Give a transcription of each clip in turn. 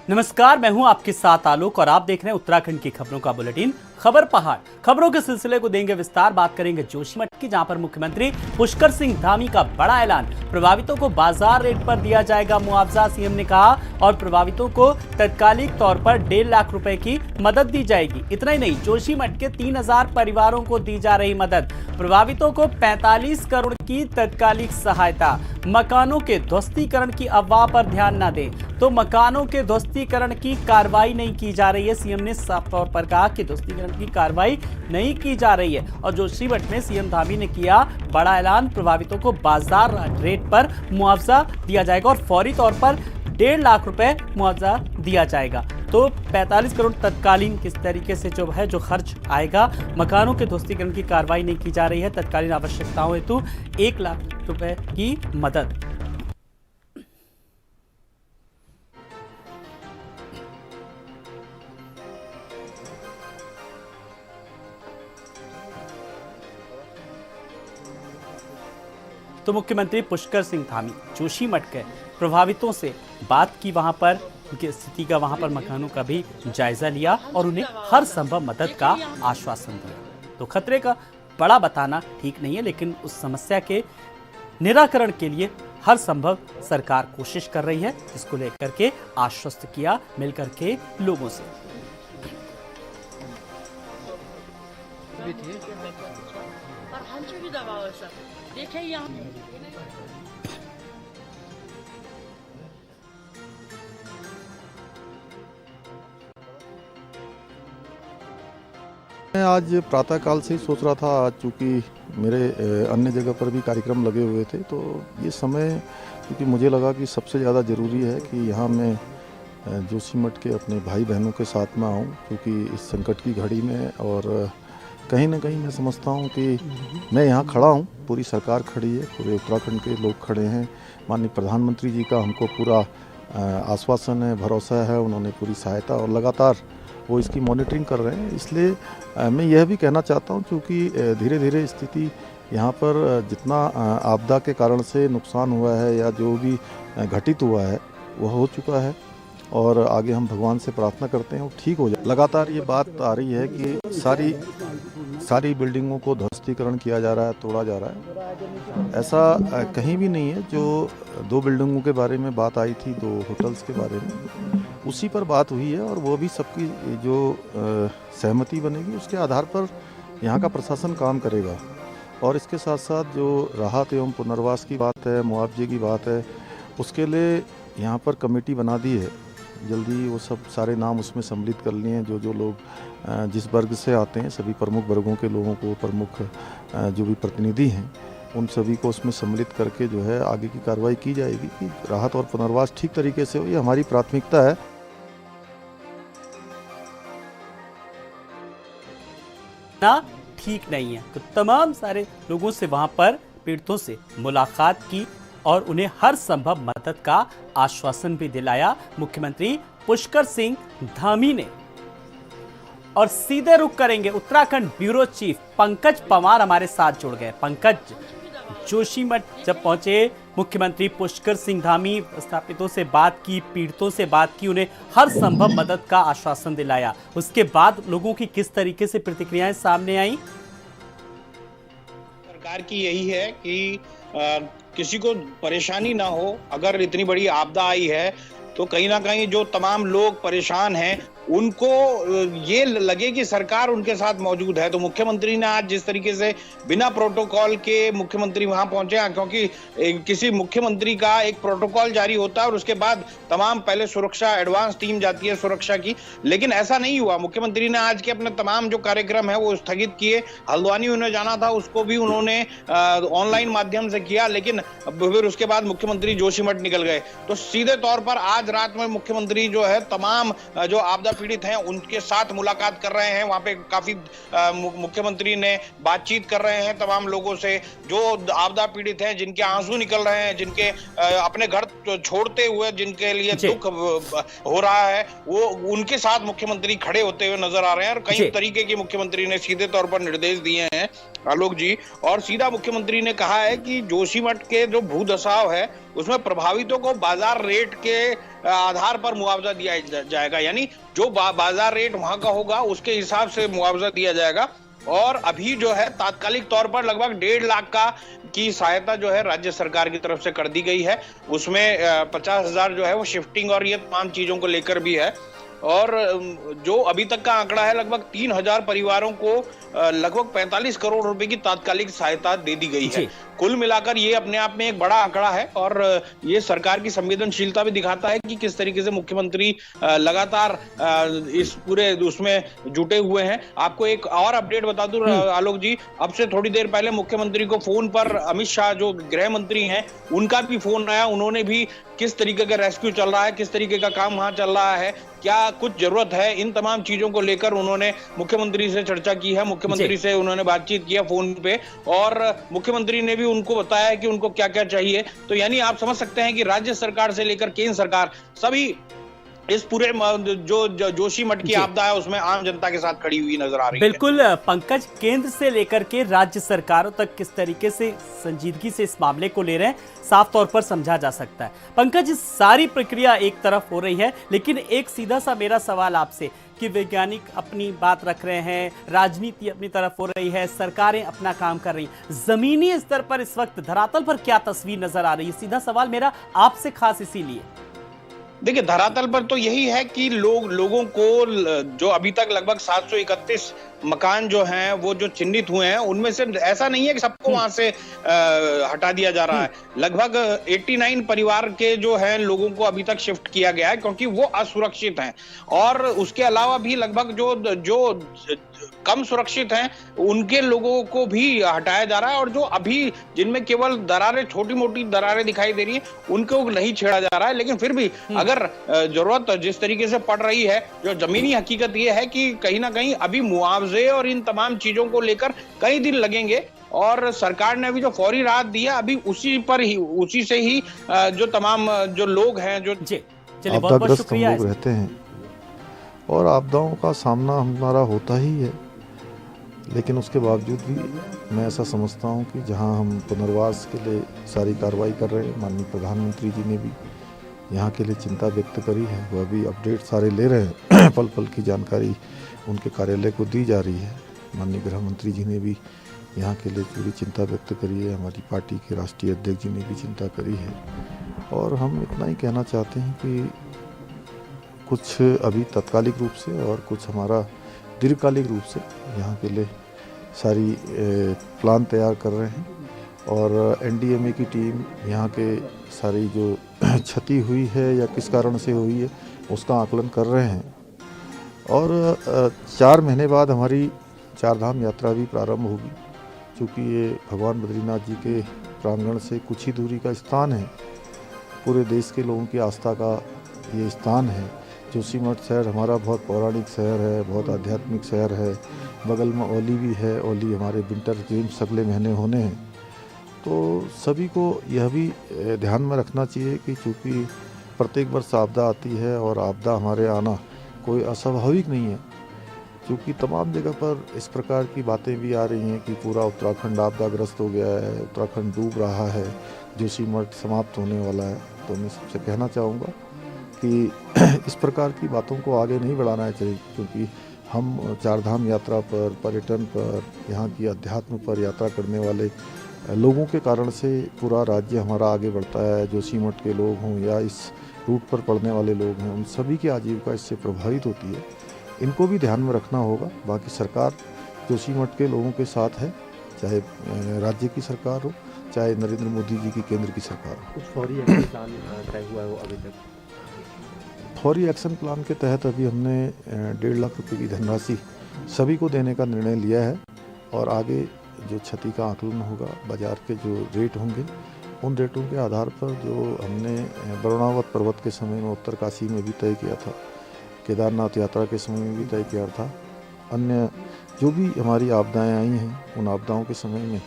नमस्कार, मैं हूं आपके साथ आलोक और आप देख रहे हैं उत्तराखंड की खबरों का बुलेटिन खबर पहाड़। खबरों के सिलसिले को देंगे विस्तार। बात करेंगे जोशीमठ की, जहां पर मुख्यमंत्री पुष्कर सिंह धामी का बड़ा ऐलान। प्रभावितों को बाजार रेट पर दिया जाएगा मुआवजा, सीएम ने कहा, और प्रभावितों को तत्कालिक तौर पर 1.5 लाख रुपए की मदद दी जाएगी। इतना ही नहीं, जोशीमठ के 3000 परिवारों को दी जा रही मदद। प्रभावितों को 45 करोड़ की तत्कालिक सहायता। मकानों के ध्वस्तीकरण की अफवाह पर ध्यान न दें, तो मकानों के ध्वस्तीकरण की कार्रवाई नहीं की जा रही है। सीएम ने साफ तौर पर कहा कि ध्वस्तीकरण की कार्रवाई नहीं की जा रही है। और जोशीमठ में सीएम धामी ने किया बड़ा ऐलान। प्रभावितों को बाजार रेट पर मुआवजा दिया जाएगा और फौरी तौर पर 1.5 लाख रुपए मुआवजा दिया जाएगा। तो 45 करोड़ तत्कालीन किस तरीके से जो खर्च आएगा। मकानों के ध्वस्तीकरण की कार्रवाई नहीं की जा रही है। तत्कालीन आवश्यकताओं हेतु 1 लाख रुपए की मदद। तो मुख्यमंत्री पुष्कर सिंह धामी जोशीमठ के प्रभावितों से बात की, वहां पर उनकी स्थिति का, वहां पर मकानों का भी जायजा लिया और उन्हें हर संभव मदद का आश्वासन दिया। तो खतरे का बड़ा बताना ठीक नहीं है, लेकिन उस समस्या के निराकरण के लिए हर संभव सरकार कोशिश कर रही है, जिसको लेकर के आश्वस्त किया मिलकर के लोगों से। मैं आज प्रातःकाल से ही सोच रहा था, आज चूँकि मेरे अन्य जगह पर भी कार्यक्रम लगे हुए थे, तो ये समय क्योंकि मुझे लगा कि सबसे ज़्यादा ज़रूरी है कि यहाँ मैं जोशीमठ के अपने भाई बहनों के साथ में आऊँ, क्योंकि इस संकट की घड़ी में। और कहीं ना कहीं मैं समझता हूँ कि मैं यहाँ खड़ा हूँ, पूरी सरकार खड़ी है, पूरे उत्तराखंड के लोग खड़े हैं। माननीय प्रधानमंत्री जी का हमको पूरा आश्वासन है, भरोसा है, उन्होंने पूरी सहायता और लगातार वो इसकी मॉनिटरिंग कर रहे हैं। इसलिए मैं यह भी कहना चाहता हूँ, क्योंकि धीरे धीरे स्थिति यहाँ पर जितना आपदा के कारण से नुकसान हुआ है या जो भी घटित हुआ है वह हो चुका है, और आगे हम भगवान से प्रार्थना करते हैं वो ठीक हो जाए। लगातार ये बात आ रही है कि सारी बिल्डिंगों को ध्वस्तीकरण किया जा रहा है, तोड़ा जा रहा है। ऐसा कहीं भी नहीं है। जो 2 बिल्डिंगों के बारे में बात आई थी, 2 होटल्स के बारे में, उसी पर बात हुई है, और वो भी सबकी जो सहमति बनेगी उसके आधार पर यहाँ का प्रशासन काम करेगा। और इसके साथ साथ जो राहत एवं पुनर्वास की बात है, मुआवजे की बात है, उसके लिए यहाँ पर कमेटी बना दी है। जल्दी वो सब सारे नाम उसमें सम्मिलित कर लिए हैं। जो लोग जिस वर्ग से आते हैं, सभी प्रमुख वर्गों के लोगों को, प्रमुख जो भी प्रतिनिधि हैं, उन सभी को उसमें सम्मिलित करके जो है आगे की कार्रवाई की जाएगी कि राहत और पुनर्वास ठीक तरीके से हो। ये हमारी प्राथमिकता है। ना ठीक नहीं है, तो तमाम सारे लोगों से वहां पर पीड़ितों से मुलाकात की और उन्हें हर संभव मदद का आश्वासन भी दिलाया मुख्यमंत्री पुष्कर सिंह धामी ने। और सीधे रुख करेंगे उत्तराखंड ब्यूरो चीफ पंकज पवार हमारे साथ जुड़ गए। पंकज, जोशीमठ जब पहुंचे मुख्यमंत्री पुष्कर सिंह धामी, विस्थापितों से बात की, पीड़ितों से बात की, उन्हें हर संभव मदद का आश्वासन दिलाया। उसके बाद लोगों की किस तरीके से प्रतिक्रियाएं सामने आई? सरकार की यही है कि किसी को परेशानी ना हो। अगर इतनी बड़ी आपदा आई है तो कहीं ना कहीं जो तमाम लोग परेशान हैं उनको ये लगे कि सरकार उनके साथ मौजूद है। तो मुख्यमंत्री ने आज जिस तरीके से बिना प्रोटोकॉल के मुख्यमंत्री वहां पहुंचे, क्योंकि किसी मुख्यमंत्री का एक प्रोटोकॉल जारी होता है और उसके बाद तमाम पहले सुरक्षा एडवांस टीम जाती है सुरक्षा की, लेकिन ऐसा नहीं हुआ। मुख्यमंत्री ने आज के अपने तमाम जो कार्यक्रम है वो स्थगित किए। हल्द्वानी उन्हें जाना था, उसको भी उन्होंने ऑनलाइन माध्यम से किया, लेकिन फिर उसके बाद मुख्यमंत्री जोशीमठ निकल गए। तो सीधे तौर पर आज रात में मुख्यमंत्री जो है तमाम जो आपदा पीड़ित हैं उनके साथ मुलाकात कर रहे हैं। वहां पे काफी मुख्यमंत्री ने बातचीत कर रहे हैं तमाम लोगों से जो आपदा पीड़ित हैं, जिनके आंसू निकल रहे हैं, जिनके अपने घर छोड़ते हुए जिनके लिए दुख हो रहा है, वो उनके साथ मुख्यमंत्री खड़े होते हुए नजर आ रहे हैं। और कई तरीके की मुख्यमंत्री ने सीधे तौर पर निर्देश दिए हैं आलोक जी। और सीधा मुख्यमंत्री ने कहा है कि जोशीमठ के जो भूदसाव है उसमें प्रभावितों को बाजार रेट के आधार पर मुआवजा दिया जाएगा, यानी जो बाजार रेट वहां का होगा उसके हिसाब से मुआवजा दिया जाएगा। और अभी जो है तात्कालिक तौर पर लगभग 1.5 लाख का की सहायता जो है राज्य सरकार की तरफ से कर दी गई है। उसमें 50,000 जो है वो शिफ्टिंग और ये तमाम चीजों को लेकर भी है। और जो अभी तक का आंकड़ा है लगभग 3,000 परिवारों को लगभग 45 करोड़ रुपए की तात्कालिक सहायता दे दी गई है। कुल मिलाकर ये अपने आप में एक बड़ा आंकड़ा है और ये सरकार की संवेदनशीलता भी दिखाता है कि किस तरीके से मुख्यमंत्री लगातार इस पूरे उसमें जुटे हुए हैं। आपको एक और अपडेट बता दूं आलोक जी, अब से थोड़ी देर पहले मुख्यमंत्री को फोन पर अमित शाह जो गृह मंत्री हैं उनका भी फोन आया। उन्होंने भी किस तरीके का रेस्क्यू चल रहा है, किस तरीके का काम वहां चल रहा है, क्या कुछ जरूरत है, इन तमाम चीजों को लेकर उन्होंने मुख्यमंत्री से चर्चा की है। मुख्यमंत्री से उन्होंने बातचीत किया फोन पे और मुख्यमंत्री ने भी उनको बताया कि उनको क्या क्या चाहिए। तो यानी आप समझ सकते हैं कि राज्य सरकार से लेकर केंद्र सरकार सभी इस पूरे जो जोशीमठ की आपदा है उसमें आम जनता के साथ खड़ी हुई नजर आ रही है। बिल्कुल पंकज, केंद्र से लेकर के राज्य सरकारों तक किस तरीके से संजीदगी से इस मामले को ले रहे हैं साफ तौर पर समझा जा सकता है। पंकज, इस सारी प्रक्रिया एक तरफ हो रही है, लेकिन एक सीधा सा मेरा सवाल आपसे कि वैज्ञानिक अपनी बात रख रहे हैं, राजनीति अपनी तरफ हो रही है, सरकारें अपना काम कर रही हैं, जमीनी स्तर पर इस वक्त धरातल पर क्या तस्वीर नजर आ रही है? सीधा सवाल मेरा आपसे खास इसीलिए। देखिए, धरातल पर तो यही है कि लोगों को जो अभी तक लगभग 731 मकान जो हैं वो जो चिन्हित हुए हैं उनमें से ऐसा नहीं है कि सबको वहां से हटा दिया जा रहा है। लगभग 89 परिवार के जो हैं लोगों को अभी तक शिफ्ट किया गया है क्योंकि वो असुरक्षित हैं। और उसके अलावा भी लगभग जो कम सुरक्षित हैं उनके लोगों को भी हटाया जा रहा है और जो अभी जिनमें केवल दरारें, छोटी मोटी दरारें दिखाई दे रही हैं उनको नहीं छेड़ा जा रहा है। लेकिन फिर भी अगर जरूरत जिस तरीके से पड़ रही है, जो जमीनी हकीकत ये है कि कहीं ना कहीं अभी मुआवजे और इन तमाम चीजों को लेकर कई दिन लगेंगे और सरकार ने अभी जो फौरी राहत दी है अभी उसी से ही जो तमाम जो लोग हैं जो आपदाग्रस्त हम लोग रहते हैं और आपदाओं का सामना हमारा होता ही है। लेकिन उसके बावजूद भी मैं ऐसा समझता हूं कि जहां हम पुनर्वास के लिए सारी कार्रवाई कर रहे हैं, माननीय प्रधानमंत्री जी ने भी यहाँ के लिए चिंता व्यक्त करी है, वह भी अपडेट सारे ले रहे हैं, पल पल की जानकारी उनके कार्यालय को दी जा रही है। माननीय गृह मंत्री जी ने भी यहाँ के लिए पूरी चिंता व्यक्त करी है, हमारी पार्टी के राष्ट्रीय अध्यक्ष जी ने भी चिंता करी है। और हम इतना ही कहना चाहते हैं कि कुछ अभी तात्कालिक रूप से और कुछ हमारा दीर्घकालिक रूप से यहाँ के लिए सारी प्लान तैयार कर रहे हैं और एनडीएमए की टीम यहाँ के सारी जो क्षति हुई है या किस कारण से हुई है उसका आकलन कर रहे हैं। और 4 महीने बाद हमारी चारधाम यात्रा भी प्रारंभ होगी, क्योंकि ये भगवान बद्रीनाथ जी के प्रांगण से कुछ ही दूरी का स्थान है। पूरे देश के लोगों की आस्था का ये स्थान है। जोशीमठ शहर हमारा बहुत पौराणिक शहर है, बहुत आध्यात्मिक शहर है। बगल में ओली भी है, ओली हमारे विंटर गेम्स अगले महीने होने हैं। तो सभी को यह भी ध्यान में रखना चाहिए कि चूँकि प्रत्येक वर्ष आपदा आती है और आपदा हमारे आना कोई अस्वाभाविक नहीं है, क्योंकि तमाम जगह पर इस प्रकार की बातें भी आ रही हैं कि पूरा उत्तराखंड आपदाग्रस्त हो गया है, उत्तराखंड डूब रहा है, जोशीमठ समाप्त होने वाला है। तो मैं सबसे कहना चाहूँगा कि इस प्रकार की बातों को आगे नहीं बढ़ाना चाहिए, क्योंकि हम चारधाम यात्रा पर, पर्यटन पर, यहाँ की अध्यात्म पर यात्रा करने वाले लोगों के कारण से पूरा राज्य हमारा आगे बढ़ता है। जोशीमठ के लोग हों या इस रूट पर पड़ने वाले लोग हैं, उन सभी की आजीविका इससे प्रभावित होती है। इनको भी ध्यान में रखना होगा। बाकी सरकार जोशीमठ के लोगों के साथ है, चाहे राज्य की सरकार हो, चाहे नरेंद्र मोदी जी की केंद्र की सरकार हो। कुछ फौरी एक्शन प्लान तय हुआ है वो अभी तक? फौरी एक्शन प्लान के तहत अभी हमने 1.5 लाख रुपए की धनराशि सभी को देने का निर्णय लिया है और आगे जो क्षति का आकलन होगा, बाजार के जो रेट होंगे, उन रेटों के आधार पर जो हमने वरुणावत पर्वत के समय में उत्तरकाशी में भी तय किया था, केदारनाथ यात्रा के समय में भी तय किया था, अन्य जो भी हमारी आपदाएं आई हैं उन आपदाओं के समय में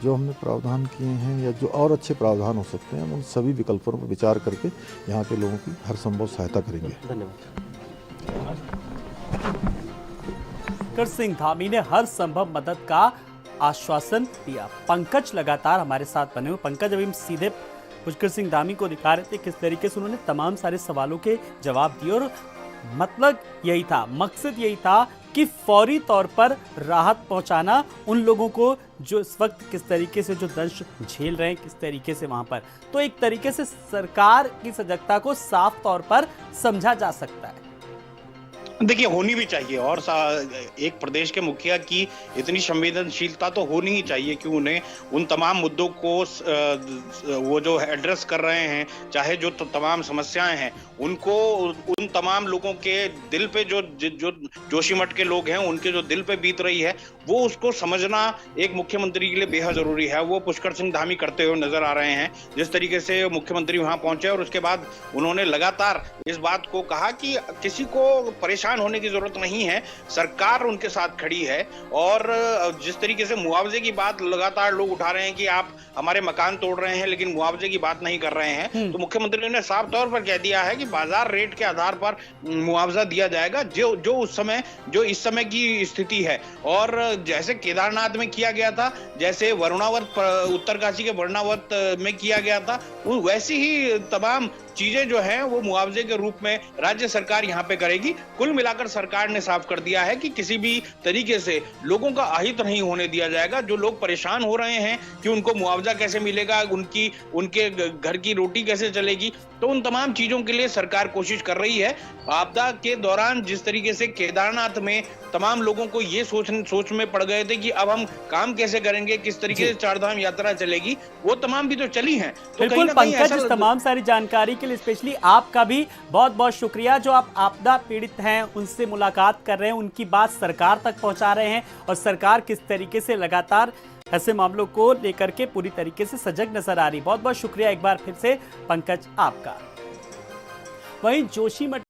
जो हमने प्रावधान किए हैं या जो और अच्छे प्रावधान हो सकते हैं, हम उन सभी विकल्पों पर विचार करके यहाँ के लोगों की हर संभव सहायता करेंगे। धन्यवाद। पुष्कर सिंह धामी ने हर संभव मदद का आश्वासन दिया। पंकज लगातार हमारे साथ बने हुए। पंकज, अभी हम सीधे पुष्कर सिंह धामी को दिखा रहे थे किस तरीके से उन्होंने तमाम सारे सवालों के जवाब दिए और मतलब यही था, मकसद यही था कि फौरी तौर पर राहत पहुंचाना उन लोगों को जो इस वक्त किस तरीके से जो दंश झेल रहे हैं, किस तरीके से वहां पर। तो एक तरीके से सरकार की सजगता को साफ तौर पर समझा जा सकता है। देखिए, होनी भी चाहिए और एक प्रदेश के मुखिया की इतनी संवेदनशीलता तो होनी ही चाहिए कि उन्हें उन तमाम मुद्दों को वो जो एड्रेस कर रहे हैं, चाहे जो तमाम समस्याएं हैं उनको, उन तमाम लोगों के दिल पे जो जोशीमठ के लोग हैं उनके जो दिल पे बीत रही है वो उसको समझना एक मुख्यमंत्री के लिए बेहद जरूरी है। वो पुष्कर सिंह धामी करते हुए नजर आ रहे हैं। जिस तरीके से मुख्यमंत्री वहां पहुंचे और उसके बाद उन्होंने लगातार इस बात को कहा कि किसी को परेशान होने की जरूरत नहीं है, सरकार उनके साथ खड़ी है। और जिस तरीके से मुआवजे की बात लगातार लोग उठा रहे हैं कि आप हमारे मकान तोड़ रहे हैं लेकिन मुआवजे की बात नहीं कर रहे हैं, तो मुख्यमंत्री ने साफ तौर पर कह दिया है कि बाजार रेट के आधार पर मुआवजा दिया जाएगा जो इस समय की स्थिति है। और जैसे केदारनाथ में किया गया था, जैसे वरुणावत उत्तरकाशी के वरुणावत में किया गया था, वैसी ही तमाम चीजें जो हैं वो मुआवजे के रूप में राज्य सरकार यहाँ पे करेगी। कुल मिलाकर सरकार ने साफ कर दिया है कि किसी भी तरीके से लोगों का अहित नहीं होने दिया जाएगा। जो लोग परेशान हो रहे हैं कि उनको मुआवजा कैसे मिलेगा, उनके घर की रोटी कैसे चलेगी, तो उन तमाम चीजों के लिए सरकार कोशिश कर रही है। आपदा के दौरान जिस तरीके से केदारनाथ में तमाम लोगों को ये सोच में पड़ गए थे कि अब हम काम कैसे करेंगे, किस तरीके से चारधाम यात्रा चलेगी, वो तमाम भी तो चली हैं। तो बिल्कुल पंकज, इस तमाम सारी जानकारी के लिए स्पेशली आपका भी बहुत बहुत शुक्रिया। जो आप आपदा पीड़ित हैं उनसे मुलाकात कर रहे हैं, उनकी बात सरकार तक पहुंचा रहे हैं और सरकार किस तरीके से लगातार ऐसे मामलों को लेकर के पूरी तरीके से सजग नजर आ रही। बहुत बहुत शुक्रिया एक बार फिर से पंकज आपका। वहीं जोशीमठ